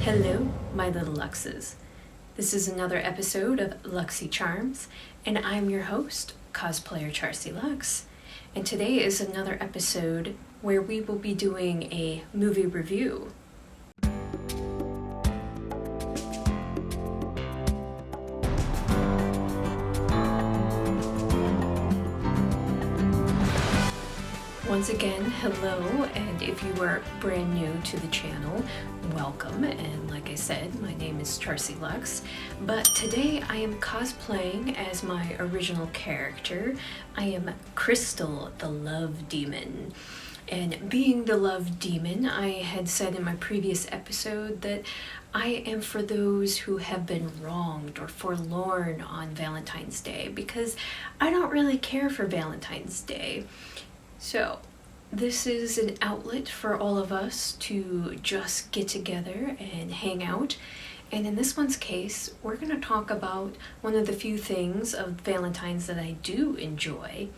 Hello, my little Luxxes. This is another episode of Luxxy Charms, and I'm your host, cosplayer Charsie Luxxx. And today is another episode where we will be doing a movie review. Once again, hello, and if you are brand new to the channel, welcome, and like I said, my name is Charsie Luxxx, but today I am cosplaying as my original character. I am Crystal, the Love Demon. And being the Love Demon, I had said in my previous episode that I am for those who have been wronged or forlorn on Valentine's Day, because I don't really care for Valentine's Day. So, this is an outlet for all of us to just get together and hang out. And in this one's case, we're going to talk about one of the few things of Valentine's that I do enjoy.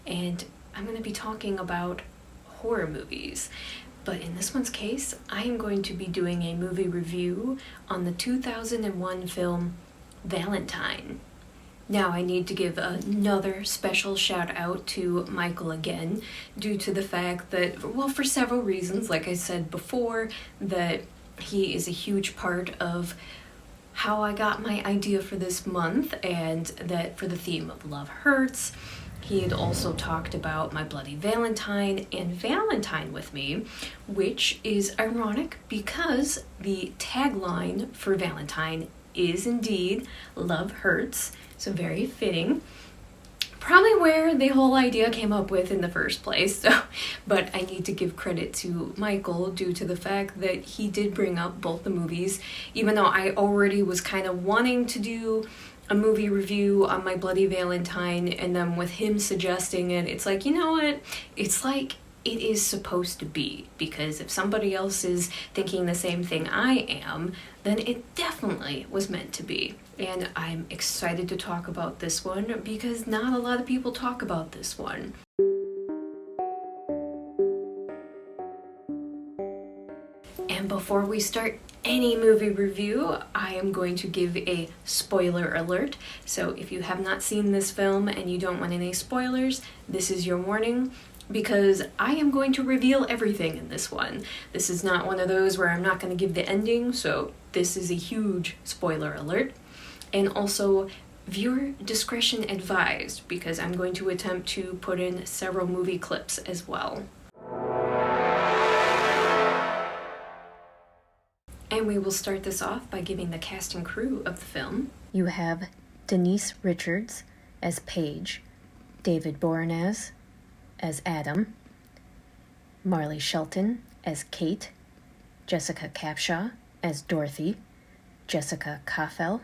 And I'm going to be talking about horror movies. But in this one's case, I am going to be doing a movie review on the 2001 film Valentine. Now I need to give another special shout out to Michael again, due to the fact that, well, for several reasons, like I said before, that he is a huge part of how I got my idea for this month, and that for the theme of Love Hurts, he had also talked about My Bloody Valentine and Valentine with me, which is ironic because the tagline for Valentine is indeed Love Hurts. So very fitting. Probably where the whole idea came up with in the first place. But I need to give credit to Michael due to the fact that he did bring up both the movies, even though I already was kind of wanting to do a movie review on My Bloody Valentine, and then with him suggesting it, it's like, you know what? It's like it is supposed to be, because if somebody else is thinking the same thing I am, then it definitely was meant to be. And I'm excited to talk about this one because not a lot of people talk about this one. And before we start any movie review, I am going to give a spoiler alert. So if you have not seen this film and you don't want any spoilers, this is your warning, because I am going to reveal everything in this one. This is not one of those where I'm not going to give the ending, so this is a huge spoiler alert. And also, viewer discretion advised, because I'm going to attempt to put in several movie clips as well. And we will start this off by giving the cast and crew of the film. You have Denise Richards as Paige, David Boreanaz as Adam, Marley Shelton as Kate, Jessica Capshaw as Dorothy, Jessica Kaufel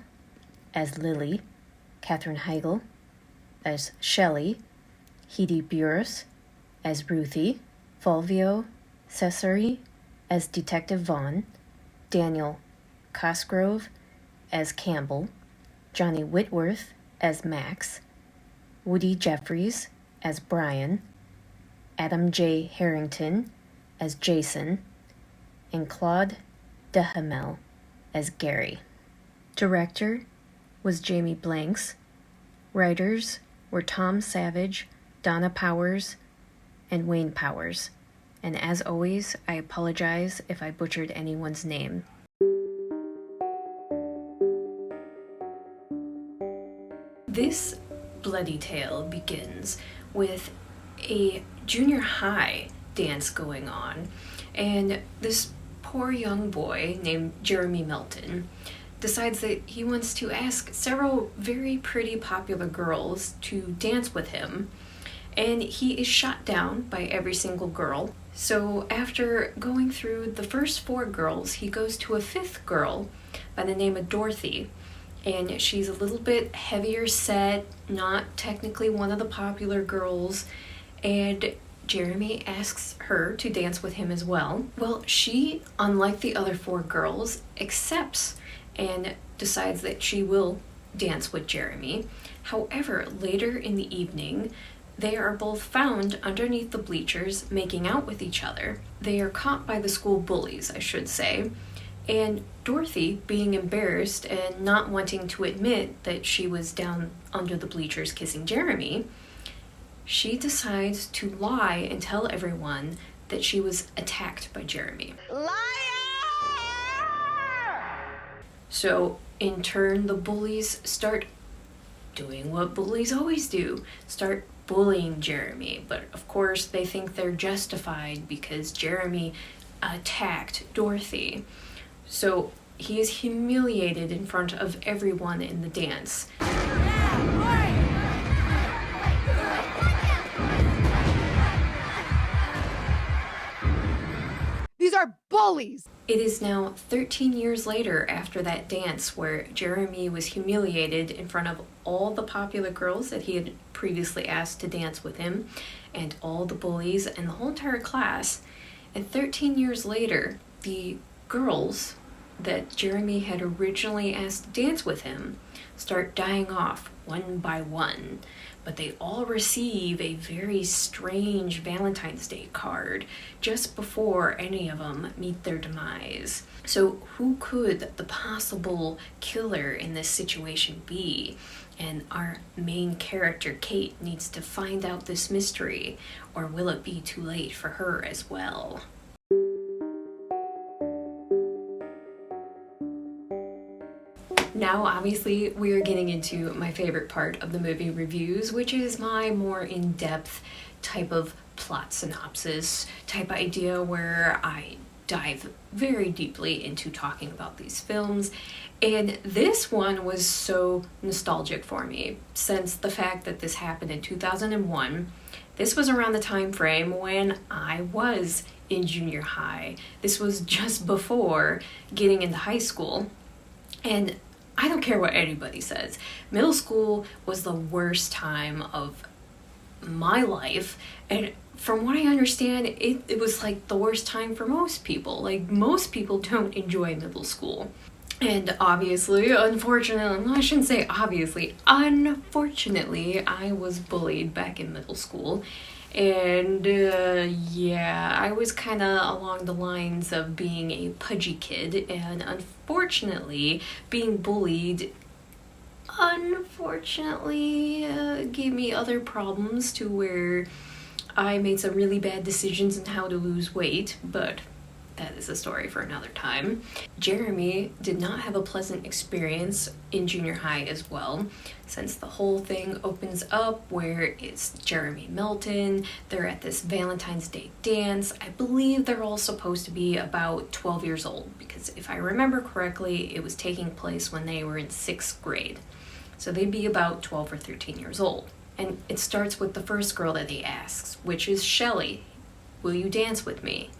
as Lily, Katherine Heigl as Shelley, Hedy Burris as Ruthie, Fulvio Cesare as Detective Vaughn, Daniel Cosgrove as Campbell, Johnny Whitworth as Max, Woody Jeffries as Brian, Adam J. Harrington as Jason, and Claude Duhamel as Gary. Director was Jamie Blanks. Writers were Tom Savage, Donna Powers, and Wayne Powers. And as always, I apologize if I butchered anyone's name. This bloody tale begins with a junior high dance going on, and this poor young boy named Jeremy Melton decides that he wants to ask several very pretty popular girls to dance with him, and he is shot down by every single girl. So after going through the first 4 girls, he goes to a 5th girl by the name of Dorothy, and she's a little bit heavier set, not technically one of the popular girls, and Jeremy asks her to dance with him as well. Well, she, unlike the other 4 girls, accepts and decides that she will dance with Jeremy. However, later in the evening, they are both found underneath the bleachers making out with each other. They are caught by the school bullies, I should say, And Dorothy, being embarrassed and not wanting to admit that she was down under the bleachers kissing Jeremy, she decides to lie and tell everyone that she was attacked by Jeremy. Liar! So, in turn, the bullies start doing what bullies always do, start bullying Jeremy. But of course, they think they're justified because Jeremy attacked Dorothy. So, he is humiliated in front of everyone in the dance. These are bullies! It is now 13 years later after that dance where Jeremy was humiliated in front of all the popular girls that he had previously asked to dance with him, and all the bullies and the whole entire class. And 13 years later, the girls that Jeremy had originally asked to dance with him start dying off one by one, but they all receive a very strange Valentine's Day card just before any of them meet their demise. So who could the possible killer in this situation be? And our main character, Kate, needs to find out this mystery, or will it be too late for her as well? Now, obviously, we are getting into my favorite part of the movie reviews, which is my more in-depth type of plot synopsis type idea where I dive very deeply into talking about these films. And this one was so nostalgic for me, since the fact that this happened in 2001. This was around the time frame when I was in junior high. This was just before getting into high school. And I don't care what anybody says, middle school was the worst time of my life, and from what I understand, it was like the worst time for most people. Like, most people don't enjoy middle school. And obviously, unfortunately, I shouldn't say obviously, unfortunately, I was bullied back in middle school. And yeah, I was kind of along the lines of being a pudgy kid, and unfortunately, being bullied, gave me other problems to where I made some really bad decisions on how to lose weight, but that is a story for another time. Jeremy did not have a pleasant experience in junior high as well, since the whole thing opens up where it's Jeremy Milton, they're at this Valentine's Day dance. I believe they're all supposed to be about 12 years old, because if I remember correctly, it was taking place when they were in 6th grade. So they'd be about 12 or 13 years old. And it starts with the first girl that he asks, which is Shelly. Will you dance with me?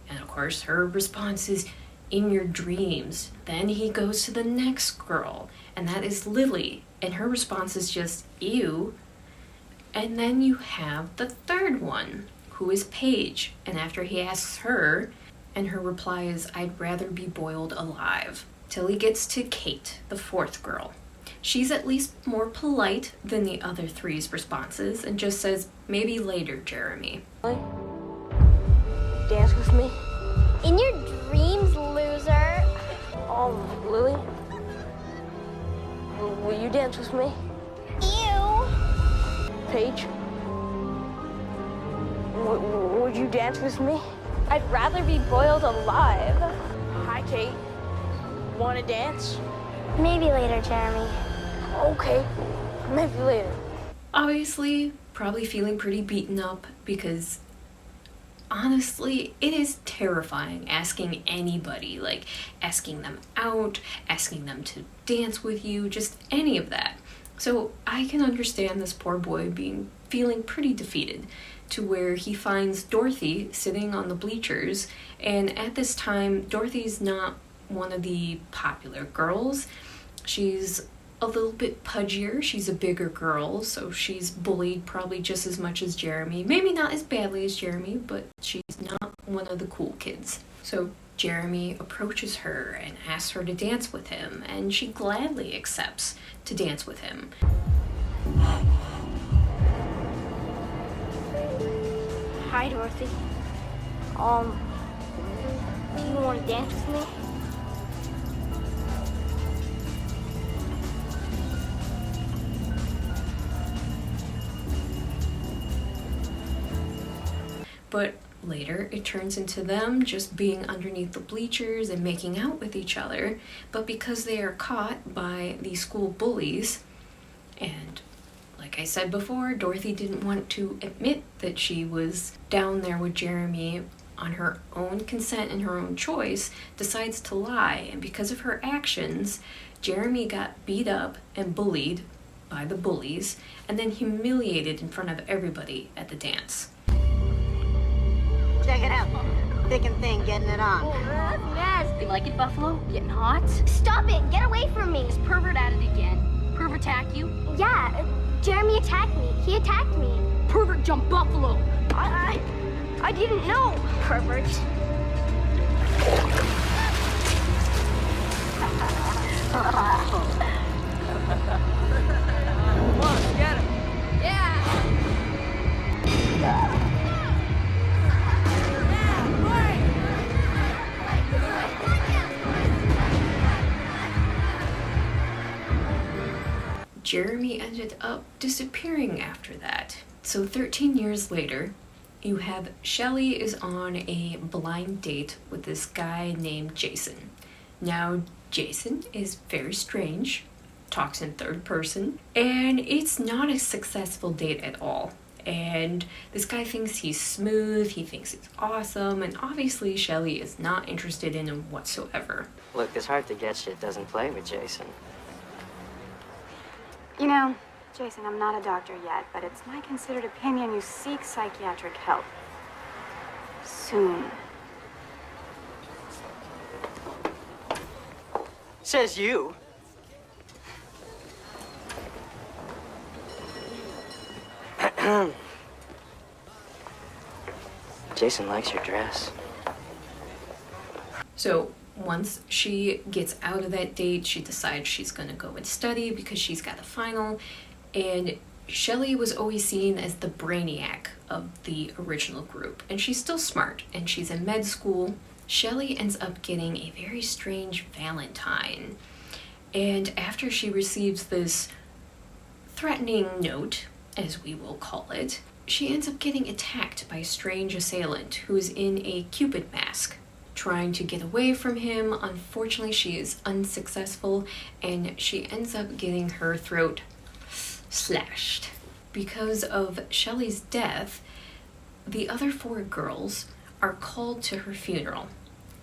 And of course, her response is, in your dreams. Then he goes to the next girl, and that is Lily. And her response is just, ew. And then you have the third one, who is Paige. And after he asks her, and her reply is, I'd rather be boiled alive. Till he gets to Kate, the fourth girl. She's at least more polite than the other three's responses, and just says, maybe later, Jeremy. Dance with me? In your dreams, loser. Lily? Will you dance with me? Ew. Paige? Would you dance with me? I'd rather be boiled alive. Hi, Kate. Wanna dance? Maybe later, Jeremy. Okay, maybe later. Obviously, probably feeling pretty beaten up because honestly, it is terrifying asking anybody, like asking them out, asking them to dance with you, just any of that. So I can understand this poor boy feeling pretty defeated, to where he finds Dorothy sitting on the bleachers, and at this time, Dorothy's not one of the popular girls. She's a little bit pudgier, she's a bigger girl, so she's bullied probably just as much as Jeremy. Maybe not as badly as Jeremy, but she's not one of the cool kids. So Jeremy approaches her and asks her to dance with him, and she gladly accepts to dance with him. Hi, Dorothy. Do you want to dance with me? but later it turns into them just being underneath the bleachers and making out with each other. But because they are caught by the school bullies, and like I said before, Dorothy didn't want to admit that she was down there with Jeremy on her own consent and her own choice, decides to lie. And because of her actions, Jeremy got beat up and bullied by the bullies and then humiliated in front of everybody at the dance. Check it out. Thick and thin, getting it on. That's nasty. You like it, Buffalo? Getting hot? Stop it! Get away from me! Is pervert at it again? Pervert attack you? Yeah, Jeremy attacked me. He attacked me. Pervert jump Buffalo! I didn't know. Pervert. Come on, get him. Jeremy ended up disappearing after that. So 13 years later, you have Shelley is on a blind date with this guy named Jason. Now, Jason is very strange, talks in third person, and it's not a successful date at all. And this guy thinks he's smooth, he thinks he's awesome, and obviously Shelley is not interested in him whatsoever. Look, this hard to get shit doesn't play with Jason. You know, Jason, I'm not a doctor yet, but it's my considered opinion you seek psychiatric help. Soon. Says you. Jason likes your dress. So once she gets out of that date, she decides she's going to go and study because she's got a final. And Shelley was always seen as the brainiac of the original group. And she's still smart, and she's in med school. Shelley ends up getting a very strange Valentine. And after she receives this threatening note, as we will call it, she ends up getting attacked by a strange assailant who is in a Cupid mask, trying to get away from him. Unfortunately, she is unsuccessful, and she ends up getting her throat slashed. Because of Shelley's death, the other 4 girls are called to her funeral.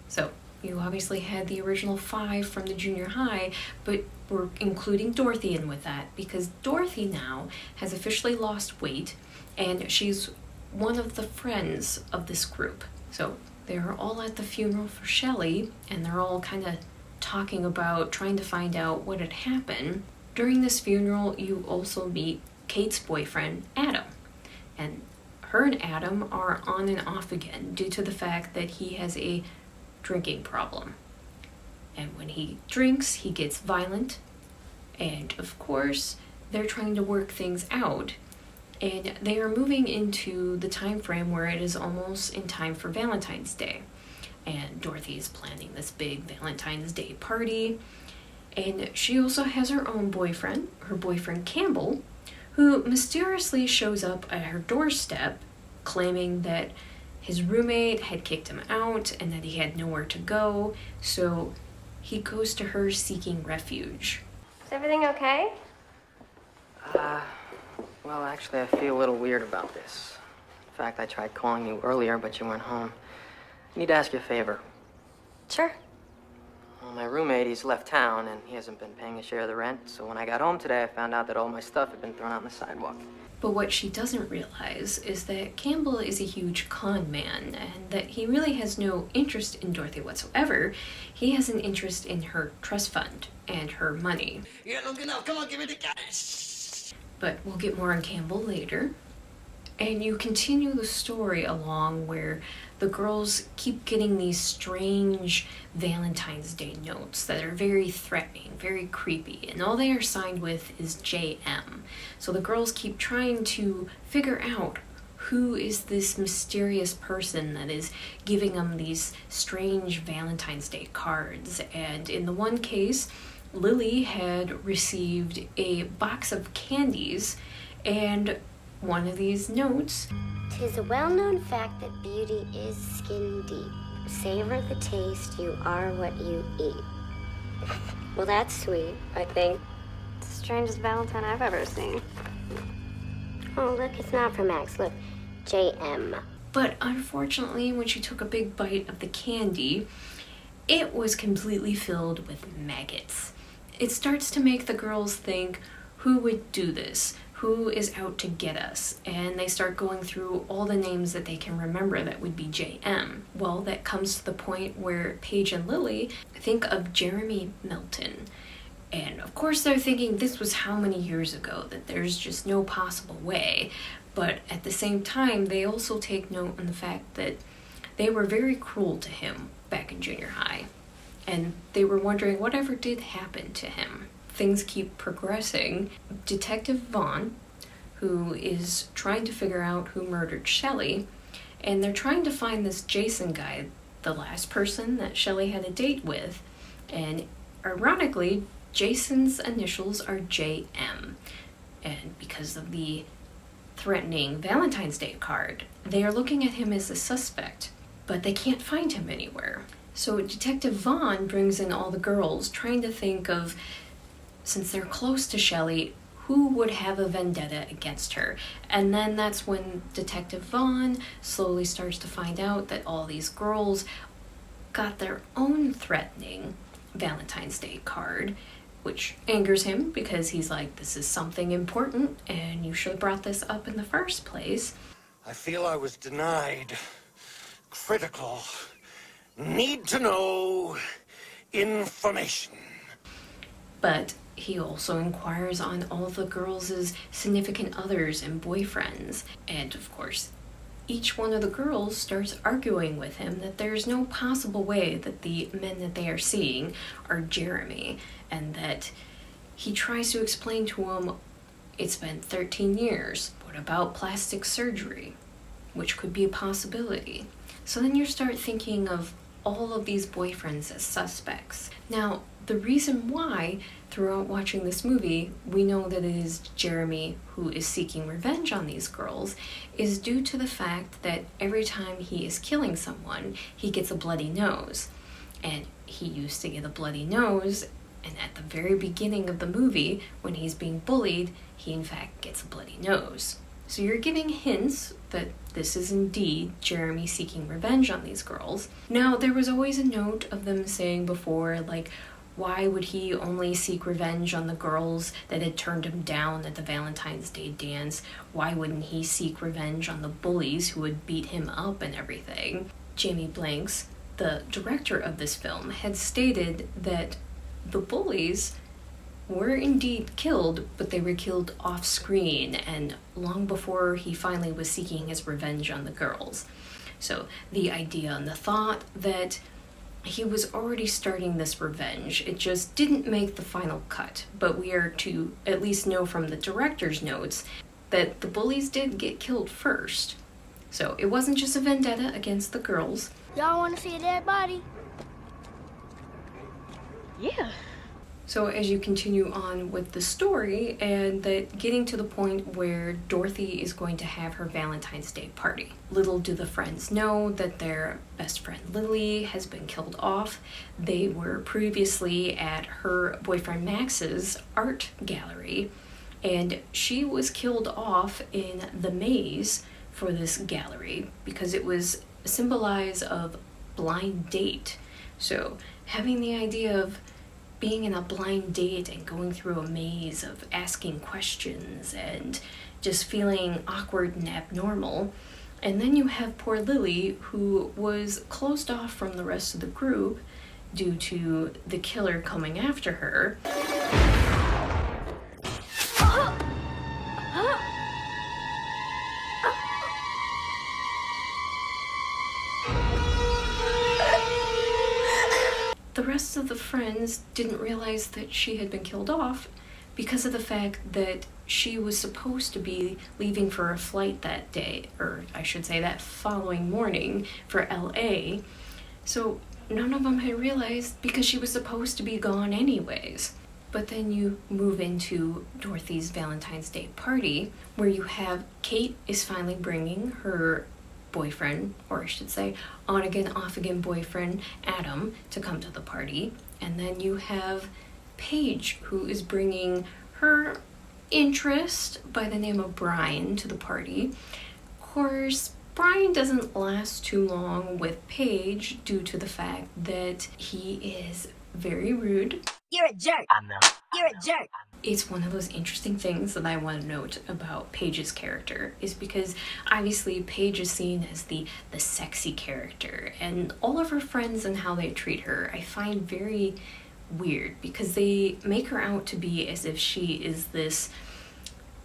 So you obviously had the original 5 from the junior high, but we're including Dorothy in with that because Dorothy now has officially lost weight, and she's one of the friends of this group. So they're all at the funeral for Shelley, and they're all kind of talking about trying to find out what had happened. During this funeral, you also meet Kate's boyfriend, Adam. And her and Adam are on and off again due to the fact that he has a drinking problem. And when he drinks, he gets violent. And of course, they're trying to work things out. And they are moving into the time frame where it is almost in time for Valentine's Day. And Dorothy is planning this big Valentine's Day party. And she also has her own boyfriend, her boyfriend Campbell, who mysteriously shows up at her doorstep claiming that his roommate had kicked him out and that he had nowhere to go. So he goes to her seeking refuge. Is everything okay? Well, actually, I feel a little weird about this. In fact, I tried calling you earlier, but you weren't home. I need to ask you a favor. Sure. Well, my roommate, he's left town, and he hasn't been paying his share of the rent. So when I got home today, I found out that all my stuff had been thrown out on the sidewalk. But what she doesn't realize is that Campbell is a huge con man, and that he really has no interest in Dorothy whatsoever. He has an interest in her trust fund and her money. You're not looking up. Come on, give me the cash. But we'll get more on Campbell later. And you continue the story along where the girls keep getting these strange Valentine's Day notes that are very threatening, very creepy, and all they are signed with is JM. So the girls keep trying to figure out who is this mysterious person that is giving them these strange Valentine's Day cards. And in the one case, Lily had received a box of candies, and one of these notes. "'Tis a well-known fact that beauty is skin deep. Savor the taste, you are what you eat." Well, that's sweet, I think. It's the strangest Valentine I've ever seen. Oh, look, it's not for Max. Look, JM. But unfortunately, when she took a big bite of the candy, it was completely filled with maggots. It starts to make the girls think, who would do this? Who is out to get us? And they start going through all the names that they can remember that would be JM. Well, that comes to the point where Paige and Lily think of Jeremy Milton. And of course they're thinking this was how many years ago, that there's just no possible way. But at the same time, they also take note on the fact that they were very cruel to him back in junior high. And they were wondering whatever did happen to him. Things keep progressing. Detective Vaughn, who is trying to figure out who murdered Shelley, and they're trying to find this Jason guy, the last person that Shelley had a date with. And ironically, Jason's initials are JM. And because of the threatening Valentine's Day card, they are looking at him as a suspect, but they can't find him anywhere. So Detective Vaughn brings in all the girls, trying to think of, since they're close to Shelley, who would have a vendetta against her. And then that's when Detective Vaughn slowly starts to find out that all these girls got their own threatening Valentine's Day card, which angers him because he's like, this is something important and you should have brought this up in the first place. I feel I was denied critical, need to know information. But he also inquires on all the girls' significant others and boyfriends. And of course, each one of the girls starts arguing with him that there's no possible way that the men that they are seeing are Jeremy, and that he tries to explain to them, it's been 13 years. What about plastic surgery? Which could be a possibility. So then you start thinking of all of these boyfriends as suspects. Now, the reason why, throughout watching this movie, we know that it is Jeremy who is seeking revenge on these girls is due to the fact that every time he is killing someone, he gets a bloody nose. And he used to get a bloody nose, and at the very beginning of the movie, when he's being bullied, he in fact gets a bloody nose. So you're giving hints that this is indeed Jeremy seeking revenge on these girls. Now, there was always a note of them saying before, like, why would he only seek revenge on the girls that had turned him down at the Valentine's Day dance? Why wouldn't he seek revenge on the bullies who would beat him up and everything? Jamie Blanks, the director of this film, had stated that the bullies were indeed killed, but they were killed off screen and long before he finally was seeking his revenge on the girls. So the idea and the thought that he was already starting this revenge, it just didn't make the final cut. But we are to at least know from the director's notes that the bullies did get killed first. So it wasn't just a vendetta against the girls. Y'all want to see a dead body? Yeah. So as you continue on with the story, and that getting to the point where Dorothy is going to have her Valentine's Day party. Little do the friends know that their best friend Lily has been killed off. They were previously at her boyfriend Max's art gallery, and she was killed off in the maze for this gallery because it was a symbolize of blind date. So having the idea of being in a blind date and going through a maze of asking questions and just feeling awkward and abnormal. And then you have poor Lily, who was closed off from the rest of the group due to the killer coming after her. The rest of the friends didn't realize that she had been killed off because of the fact that she was supposed to be leaving for a flight that day, or I should say that following morning, for LA. So none of them had realized because she was supposed to be gone anyways. But then you move into Dorothy's Valentine's Day party, where you have Kate is finally bringing her boyfriend, or I should say on again, off again boyfriend, Adam, to come to the party. And then you have Paige, who is bringing her interest by the name of Brian to the party. Of course, Brian doesn't last too long with Paige due to the fact that he is very rude. You're a jerk. I know. You're a jerk. It's one of those interesting things that I want to note about Paige's character, is because obviously Paige is seen as the sexy character, and all of her friends and how they treat her I find very weird, because they make her out to be as if she is this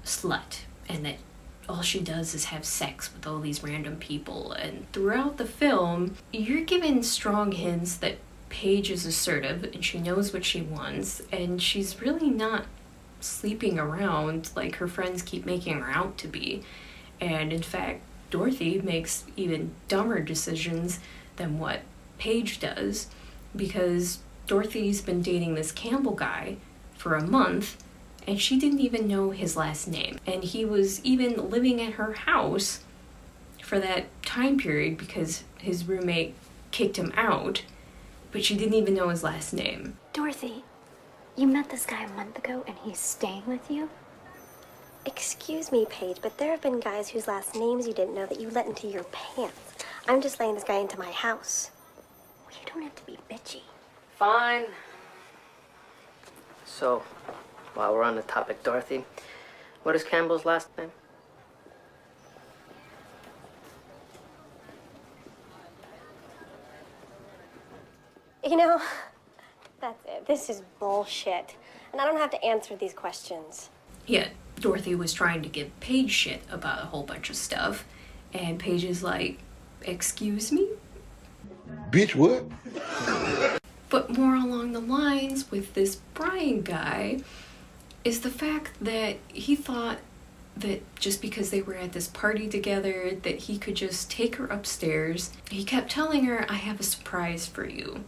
slut and that all she does is have sex with all these random people. And throughout the film, you're given strong hints that Paige is assertive and she knows what she wants, and she's really not sleeping around like her friends keep making her out to be. And in fact, Dorothy makes even dumber decisions than what Paige does, because Dorothy's been dating this Campbell guy for a month and she didn't even know his last name. And he was even living at her house for that time period because his roommate kicked him out, but she didn't even know his last name. Dorothy, you met this guy a month ago and he's staying with you? Excuse me, Paige, but there have been guys whose last names you didn't know that you let into your pants. I'm just letting this guy into my house. Well, you don't have to be bitchy. Fine. So, while we're on the topic, Dorothy, what is Campbell's last name? You know, that's it. This is bullshit. And I don't have to answer these questions. Yeah, Dorothy was trying to give Paige shit about a whole bunch of stuff, and Paige is like, excuse me? Bitch, what? But more along the lines with this Brian guy is the fact that he thought that just because they were at this party together that he could just take her upstairs. He kept telling her, I have a surprise for you.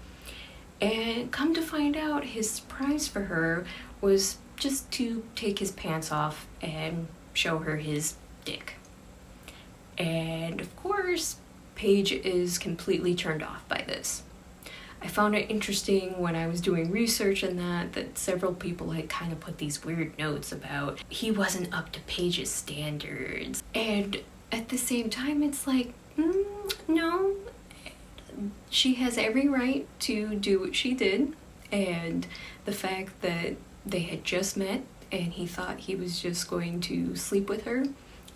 And come to find out, his surprise for her was just to take his pants off and show her his dick. And of course, Paige is completely turned off by this. I found it interesting when I was doing research on that several people had kind of put these weird notes about he wasn't up to Paige's standards. And at the same time, it's like, no, she has every right to do what she did. And the fact that they had just met and he thought he was just going to sleep with her,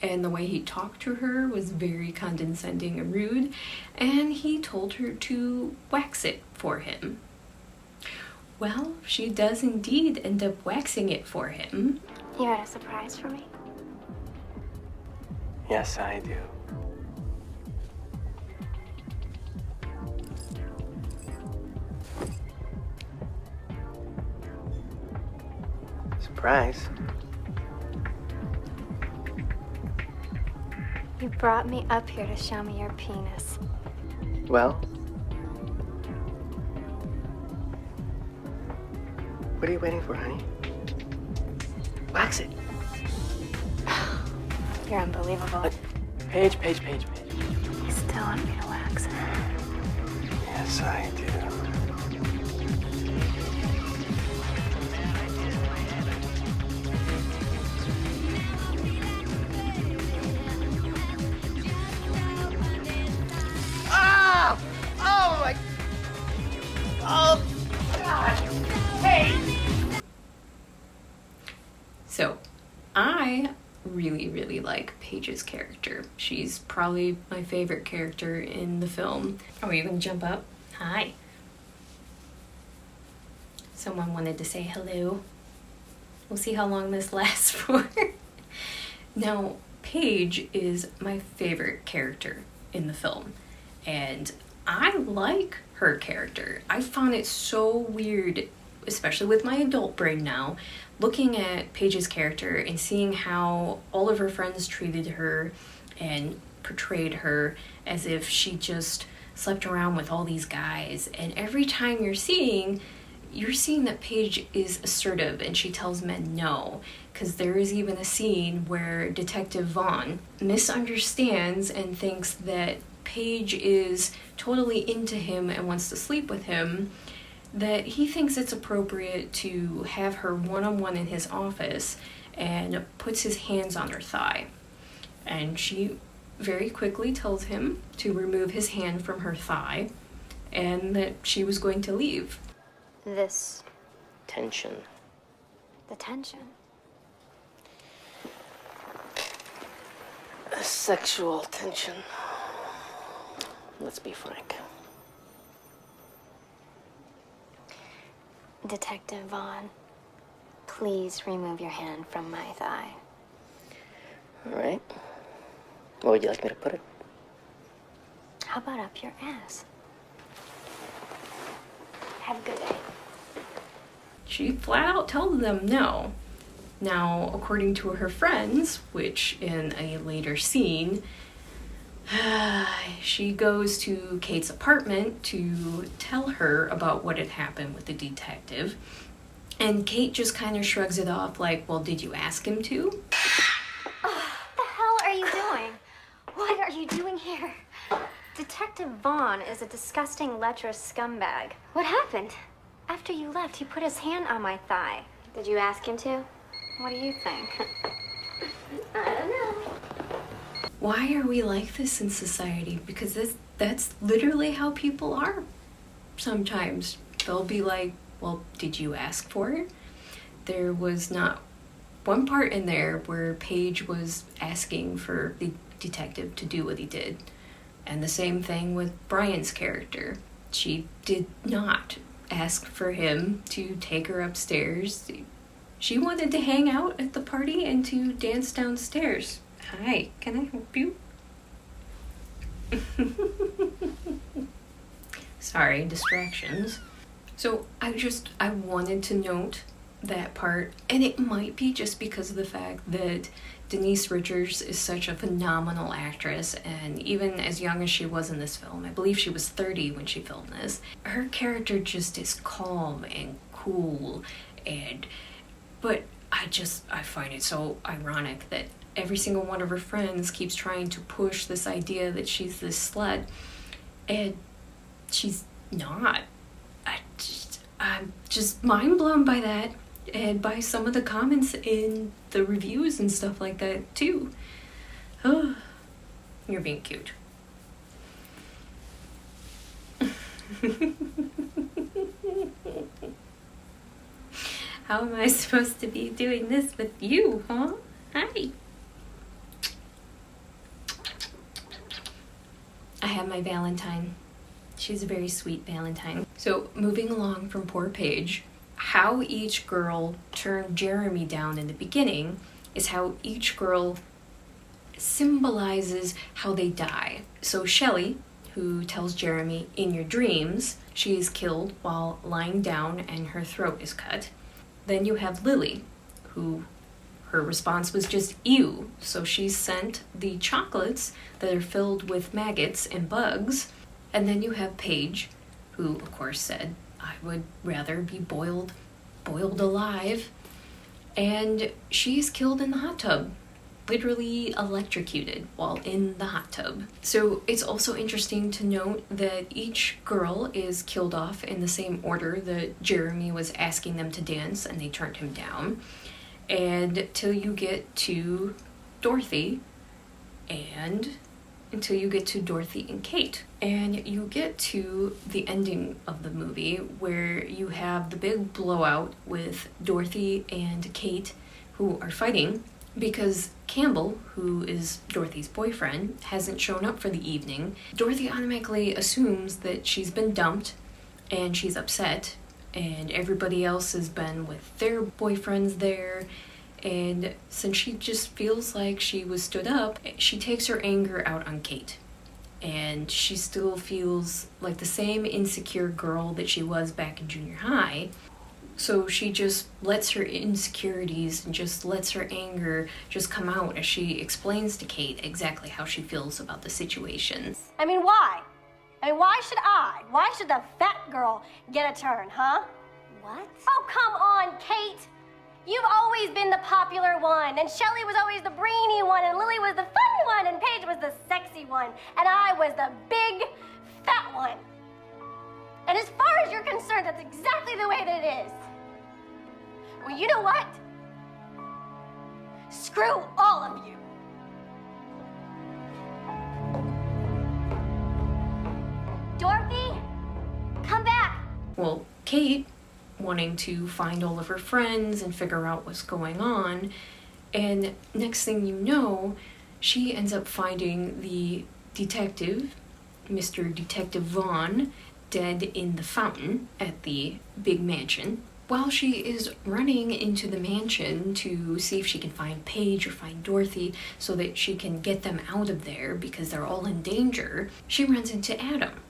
and the way he talked to her was very condescending and rude, and he told her to wax it for him. Well, she does indeed end up waxing it for him. You had a surprise for me? Yes, I do. Surprise? You brought me up here to show me your penis. Well? What are you waiting for, honey? Wax it. You're unbelievable. Paige. You still want me to wax it? Yes, I do. Oh my... Oh, God. Hey! So, I really like Paige's character. She's probably my favorite character in the film. Oh, are you gonna jump up? Hi. Someone wanted to say hello. We'll see how long this lasts for. Now, Paige is my favorite character in the film, and I like her character. I found it so weird, especially with my adult brain now, looking at Paige's character and seeing how all of her friends treated her and portrayed her as if she just slept around with all these guys. And every time you're seeing, you're seeing that Paige is assertive and she tells men no, because there is even a scene where Detective Vaughn misunderstands and thinks that Paige is totally into him and wants to sleep with him, that he thinks it's appropriate to have her one-on-one in his office and puts his hands on her thigh. And she very quickly tells him to remove his hand from her thigh and that she was going to leave. This. Tension. The tension. Sexual tension. Let's be frank. Detective Vaughn, please remove your hand from my thigh. All right. Where would you like me to put it? How about up your ass? Have a good day. She flat out tells them no. Now, according to her friends, which in a later scene, she goes to Kate's apartment to tell her about what had happened with the detective. And Kate just kind of shrugs it off like, well, did you ask him to? What the hell are you doing? What are you doing here? Detective Vaughn is a disgusting, lecherous scumbag. What happened? After you left, he put his hand on my thigh. Did you ask him to? What do you think? I don't know. Why are we like this in society? Because that's literally how people are. Sometimes they'll be like, well, did you ask for it? There was not one part in there where Paige was asking for the detective to do what he did. And the same thing with Brian's character. She did not ask for him to take her upstairs. She wanted to hang out at the party and to dance downstairs. Hi, can I help you? Sorry, distractions. So I wanted to note that part, and it might be just because of the fact that Denise Richards is such a phenomenal actress, and even as young as she was in this film, I believe she was 30 when she filmed this, her character just is calm and cool, but I find it so ironic that every single one of her friends keeps trying to push this idea that she's this slut, and she's not. I'm just mind blown by that, and by some of the comments in the reviews and stuff like that too. Oh, you're being cute. How am I supposed to be doing this with you, huh? Hi. I have my Valentine. She's a very sweet Valentine. So moving along from poor Paige, how each girl turned Jeremy down in the beginning is how each girl symbolizes how they die. So Shelley, who tells Jeremy, in your dreams, she is killed while lying down and her throat is cut. Then you have Lily, who her response was just ew. So she sent the chocolates that are filled with maggots and bugs. And then you have Paige, who of course said, I would rather be boiled alive. And she's killed in the hot tub, literally electrocuted while in the hot tub. So it's also interesting to note that each girl is killed off in the same order that Jeremy was asking them to dance and they turned him down. And till you get to Dorothy and Kate. And you get to the ending of the movie where you have the big blowout with Dorothy and Kate, who are fighting because Campbell, who is Dorothy's boyfriend, hasn't shown up for the evening. Dorothy automatically assumes that she's been dumped and she's upset, and everybody else has been with their boyfriends there. And since she just feels like she was stood up, she takes her anger out on Kate. And she still feels like the same insecure girl that she was back in junior high. So she just lets her insecurities and just lets her anger just come out as she explains to Kate exactly how she feels about the situation. I mean, why? Why should the fat girl get a turn, huh? What? Oh, come on, Kate! You've always been the popular one, and Shelley was always the brainy one, and Lily was the fun one, and Paige was the sexy one, and I was the big, fat one. And as far as you're concerned, that's exactly the way that it is. Well, you know what? Screw all of you. Dorothy, come back. Well, Kate, wanting to find all of her friends and figure out what's going on, and next thing you know, she ends up finding the detective, Mr. Detective Vaughn, dead in the fountain at the big mansion. While she is running into the mansion to see if she can find Paige or find Dorothy so that she can get them out of there because they're all in danger, she runs into Adam.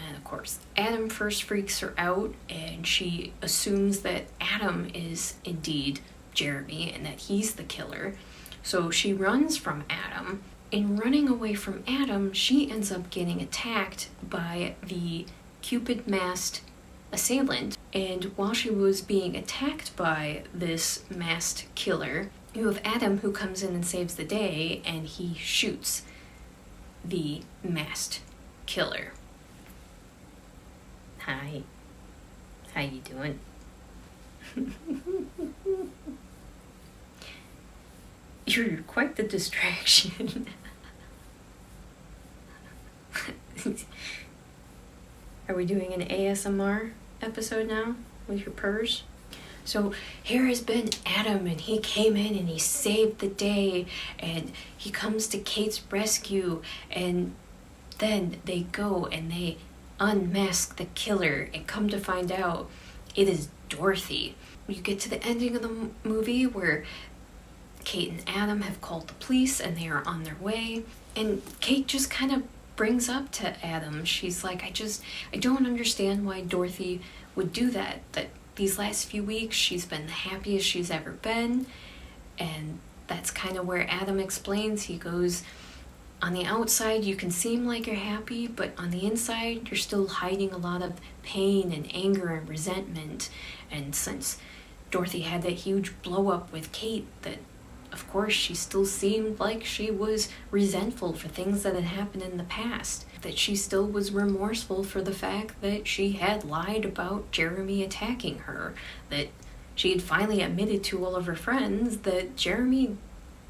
And of course, Adam first freaks her out, and she assumes that Adam is indeed Jeremy and that he's the killer. So she runs from Adam. In running away from Adam, she ends up getting attacked by the Cupid masked assailant. And while she was being attacked by this masked killer, you have Adam who comes in and saves the day, and he shoots the masked killer. Hi. How you doing? You're quite the distraction. Are we doing an ASMR episode now with your purrs? So here has been Adam, and he came in and he saved the day, and he comes to Kate's rescue, and then they go and they unmask the killer and come to find out it is Dorothy. You get to the ending of the movie where Kate and Adam have called the police and they are on their way, and Kate just kind of brings up to Adam, she's like, I don't understand why Dorothy would do that these last few weeks she's been the happiest she's ever been. And that's kind of where Adam explains, he goes, on the outside you can seem like you're happy, but on the inside you're still hiding a lot of pain and anger and resentment. And since Dorothy had that huge blow up with Kate, that of course she still seemed like she was resentful for things that had happened in the past, that she still was remorseful for the fact that she had lied about Jeremy attacking her, that she had finally admitted to all of her friends that Jeremy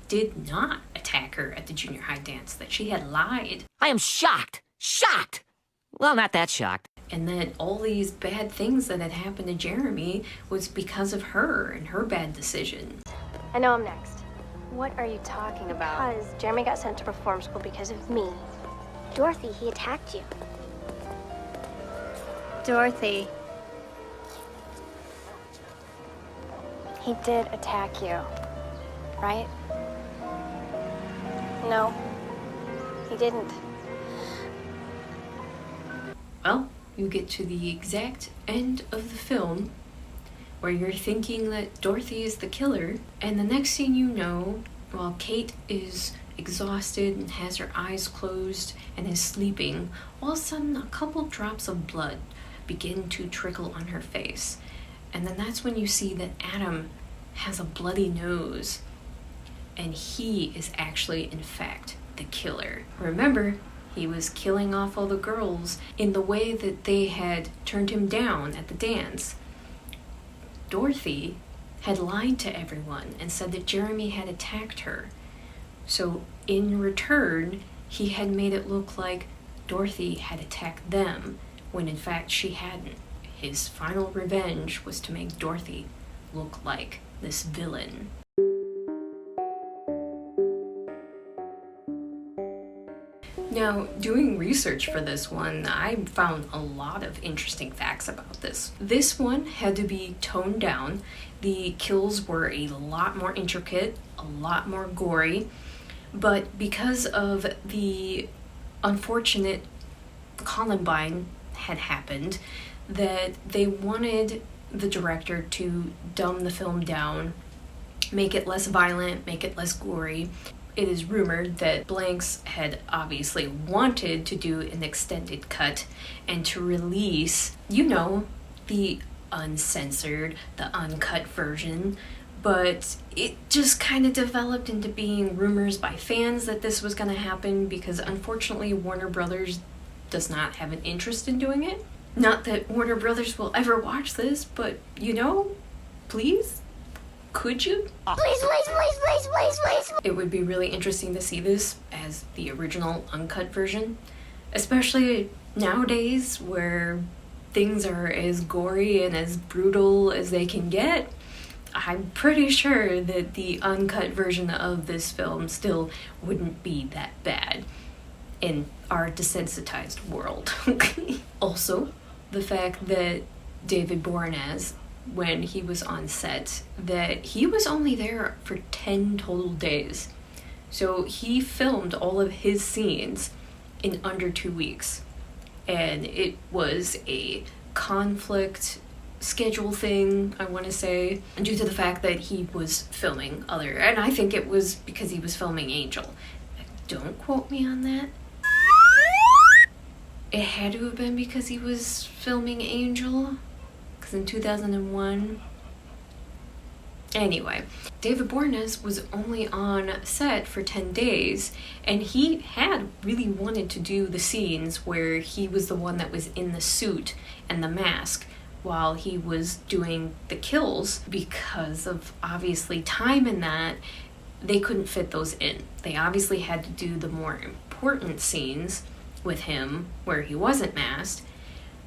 did not attack her at the junior high dance, that she had lied. I am shocked. Shocked! Well, not that shocked. And that all these bad things that had happened to Jeremy was because of her and her bad decisions. I know I'm next. What are you talking about? Because Jeremy got sent to reform school because of me. Dorothy, he attacked you. Dorothy. He did attack you, right? No, he didn't. Well, you get to the exact end of the film where you're thinking that Dorothy is the killer, and the next thing you know, while Kate is exhausted and has her eyes closed and is sleeping, all of a sudden a couple drops of blood begin to trickle on her face. And then that's when you see that Adam has a bloody nose, and he is actually, in fact, the killer. Remember, he was killing off all the girls in the way that they had turned him down at the dance. Dorothy had lied to everyone and said that Jeremy had attacked her. So in return, he had made it look like Dorothy had attacked them, when in fact she hadn't. His final revenge was to make Dorothy look like this villain. Now, doing research for this one, I found a lot of interesting facts about this. This one had to be toned down. The kills were a lot more intricate, a lot more gory, but because of the unfortunate Columbine had happened, that they wanted the director to dumb the film down, make it less violent, make it less gory. It is rumored that Blanks had obviously wanted to do an extended cut and to release, you know, the uncensored, the uncut version. But it just kind of developed into being rumors by fans that this was going to happen because unfortunately Warner Brothers does not have an interest in doing it. Not that Warner Brothers will ever watch this, but you know, please, could you? Please. It would be really interesting to see this as the original uncut version, especially nowadays where things are as gory and as brutal as they can get. I'm pretty sure that the uncut version of this film still wouldn't be that bad in our desensitized world. Also, the fact that David Boreanaz, when he was on set, that he was only there for 10 total days. So he filmed all of his scenes in under 2 weeks. And it was a conflict schedule thing, I want to say, due to the fact that he was filming other, and I think it was because he was filming Angel. Don't quote me on that. It had to have been because he was filming Angel, because in 2001. Anyway, David Boreanaz was only on set for 10 days, and he had really wanted to do the scenes where he was the one that was in the suit and the mask while he was doing the kills. Because of obviously time in that, they couldn't fit those in. They obviously had to do the more important scenes with him where he wasn't masked,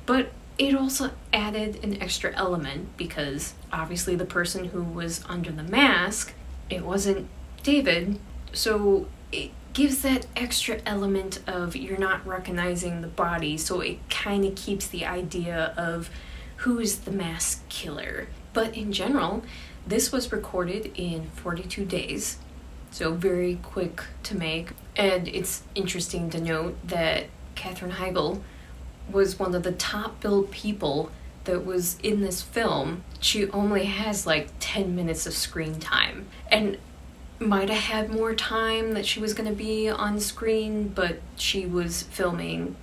but it also added an extra element because obviously the person who was under the mask, it wasn't David, so it gives that extra element of you're not recognizing the body, so it kind of keeps the idea of who is the mask killer. But in general, this was recorded in 42 days, so very quick to make. And it's interesting to note that Katherine Heigl was one of the top billed people that was in this film. She only has like 10 minutes of screen time and might have had more time that she was going to be on screen, but she was filming,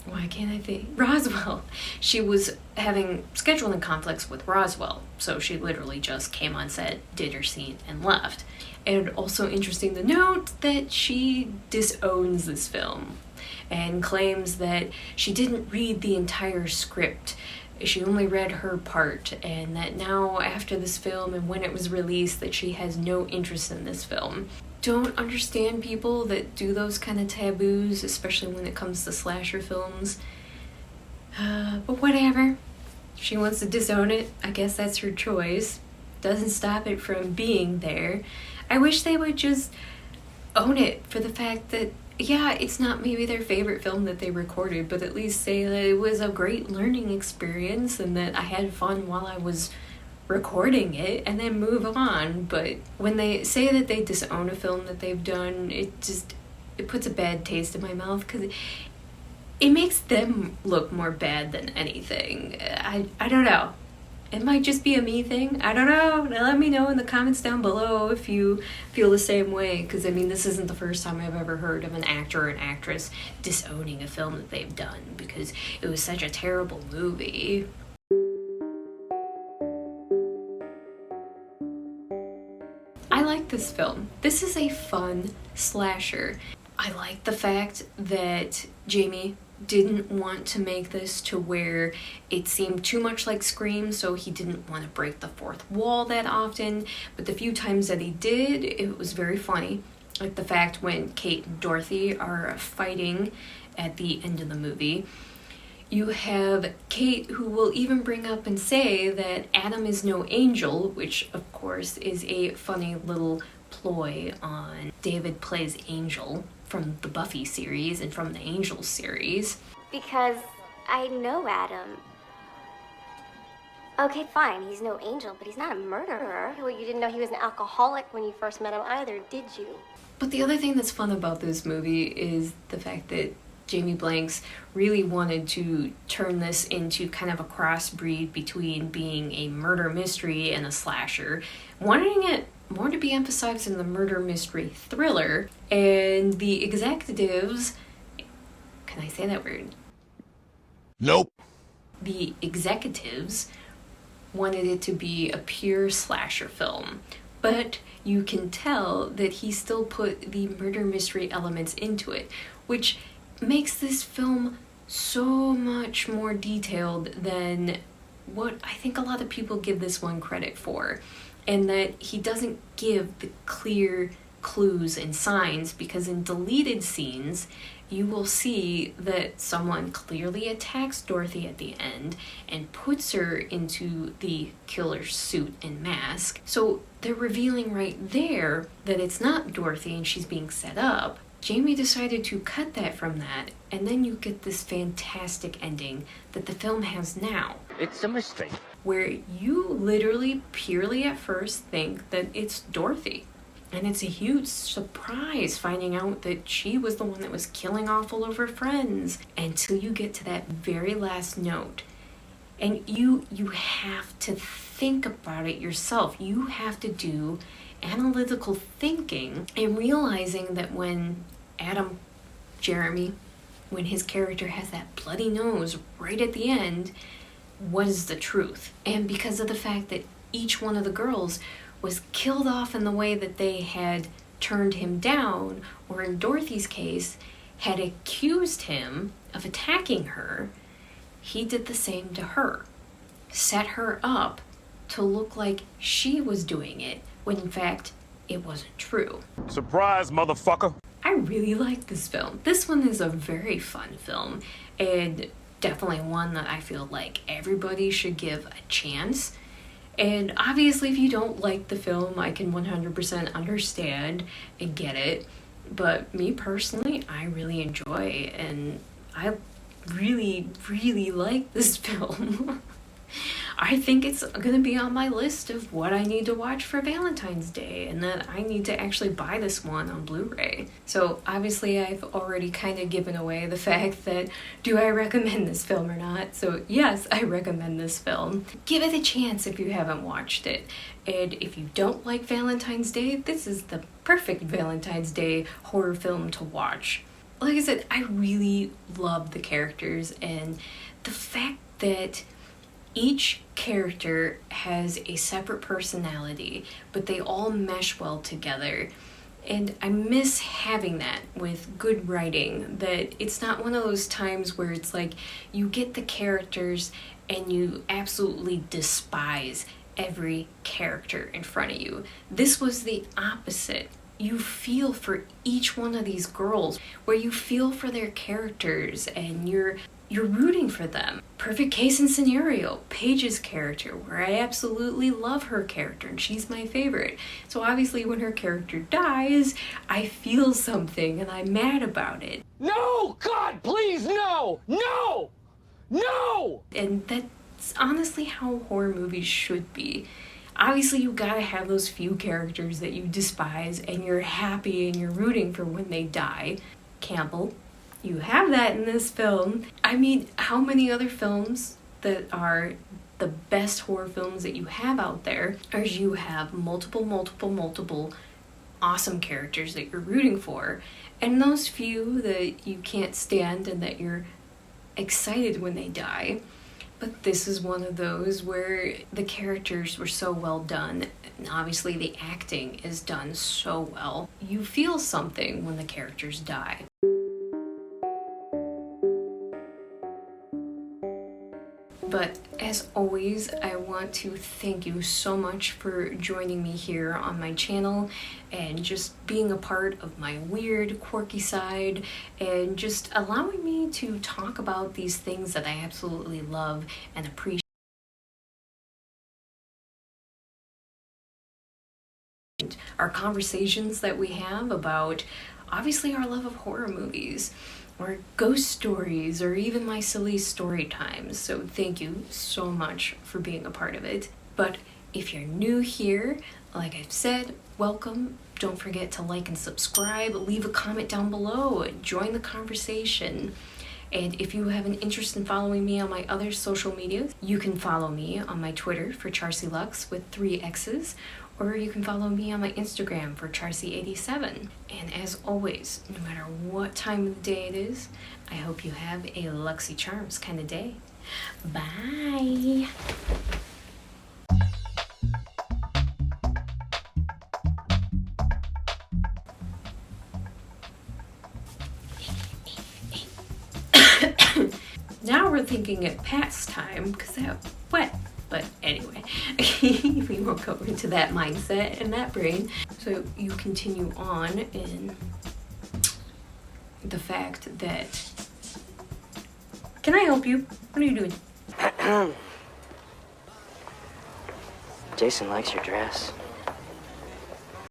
why can't I think? Roswell. She was having scheduling conflicts with Roswell, so she literally just came on set, did her scene, and left. And also interesting to note that she disowns this film and claims that she didn't read the entire script. She only read her part, and that now after this film and when it was released that she has no interest in this film. Don't understand people that do those kind of taboos, especially when it comes to slasher films. But whatever. If she wants to disown it, I guess that's her choice. Doesn't stop it from being there. I wish they would just own it for the fact that, yeah, it's not maybe their favorite film that they recorded, but at least say that it was a great learning experience and that I had fun while I was recording it, and then move on. But when they say that they disown a film that they've done, it puts a bad taste in my mouth because it makes them look more bad than anything. I don't know. It might just be a me thing. I don't know. Now let me know in the comments down below if you feel the same way, because I mean, this isn't the first time I've ever heard of an actor or an actress disowning a film that they've done because it was such a terrible movie. I like this film. This is a fun slasher. I like the fact that Jamie didn't want to make this to where it seemed too much like Scream, so he didn't want to break the fourth wall that often, but the few times that he did, it was very funny. Like the fact when Kate and Dorothy are fighting at the end of the movie. You have Kate, who will even bring up and say that Adam is no angel, which of course is a funny little ploy on David plays Angel from the Buffy series and from the Angel series. Because I know Adam. Okay, fine, he's no angel, but he's not a murderer. Well, you didn't know he was an alcoholic when you first met him either, did you? But the other thing that's fun about this movie is the fact that Jamie Blanks really wanted to turn this into kind of a crossbreed between being a murder mystery and a slasher, wanting it more to be emphasized in the murder mystery thriller, and the executives, can I say that word? Nope. the executives wanted it to be a pure slasher film, but you can tell that he still put the murder mystery elements into it, which makes this film so much more detailed than what I think a lot of people give this one credit for, and that he doesn't give the clear clues and signs, because in deleted scenes you will see that someone clearly attacks Dorothy at the end and puts her into the killer's suit and mask. So they're revealing right there that it's not Dorothy and she's being set up. Jamie decided to cut that from that, and then you get this fantastic ending that the film has now. It's a mystery. Where you literally, purely at first, think that it's Dorothy. And it's a huge surprise finding out that she was the one that was killing off all of her friends, until you get to that very last note. And you have to think about it yourself. You have to do analytical thinking and realizing that when Jeremy, when his character has that bloody nose right at the end, what is the truth? And because of the fact that each one of the girls was killed off in the way that they had turned him down, or in Dorothy's case, had accused him of attacking her, he did the same to her. Set her up to look like she was doing it, when in fact, it wasn't true. Surprise, motherfucker! I really like this film. This one is a very fun film, and definitely one that I feel like everybody should give a chance. And obviously, if you don't like the film, I can 100% understand and get it. But me personally, I really enjoy, and I really, really like this film. I think it's going to be on my list of what I need to watch for Valentine's Day, and that I need to actually buy this one on Blu-ray. So obviously I've already kind of given away the fact that, do I recommend this film or not? So yes, I recommend this film. Give it a chance if you haven't watched it. And if you don't like Valentine's Day, this is the perfect Valentine's Day horror film to watch. Like I said, I really love the characters, and the fact that each character has a separate personality, but they all mesh well together. And I miss having that with good writing, that it's not one of those times where it's like you get the characters and you absolutely despise every character in front of you. This was the opposite. You feel for each one of these girls, where you feel for their characters and you're rooting for them. Perfect case and scenario, Paige's character, where I absolutely love her character and she's my favorite. So obviously when her character dies, I feel something and I'm mad about it. No! God, please, no! No! No! And that's honestly how horror movies should be. Obviously you gotta have those few characters that you despise and you're happy and you're rooting for when they die. Campbell, you have that in this film. I mean, how many other films that are the best horror films that you have out there, or you have multiple awesome characters that you're rooting for, and those few that you can't stand and that you're excited when they die. But this is one of those where the characters were so well done, and obviously the acting is done so well. You feel something when the characters die. But as always, I want to thank you so much for joining me here on my channel and just being a part of my weird, quirky side and just allowing me to talk about these things that I absolutely love and appreciate. Our conversations that we have about obviously our love of horror movies, or ghost stories, or even my silly story times. So thank you so much for being a part of it. But if you're new here, like I've said, welcome. Don't forget to like and subscribe, leave a comment down below, join the conversation. And if you have an interest in following me on my other social medias, you can follow me on my Twitter for Charsie Luxxx with 3 X's, or you can follow me on my Instagram for Charsie87. And as always, no matter what time of the day it is, I hope you have a Luxxy Charms kind of day. Bye. Now we're thinking it past time because that what? But anyway, we won't go into that mindset and that brain. So you continue on in the fact that, can I help you? What are you doing? Jason likes your dress.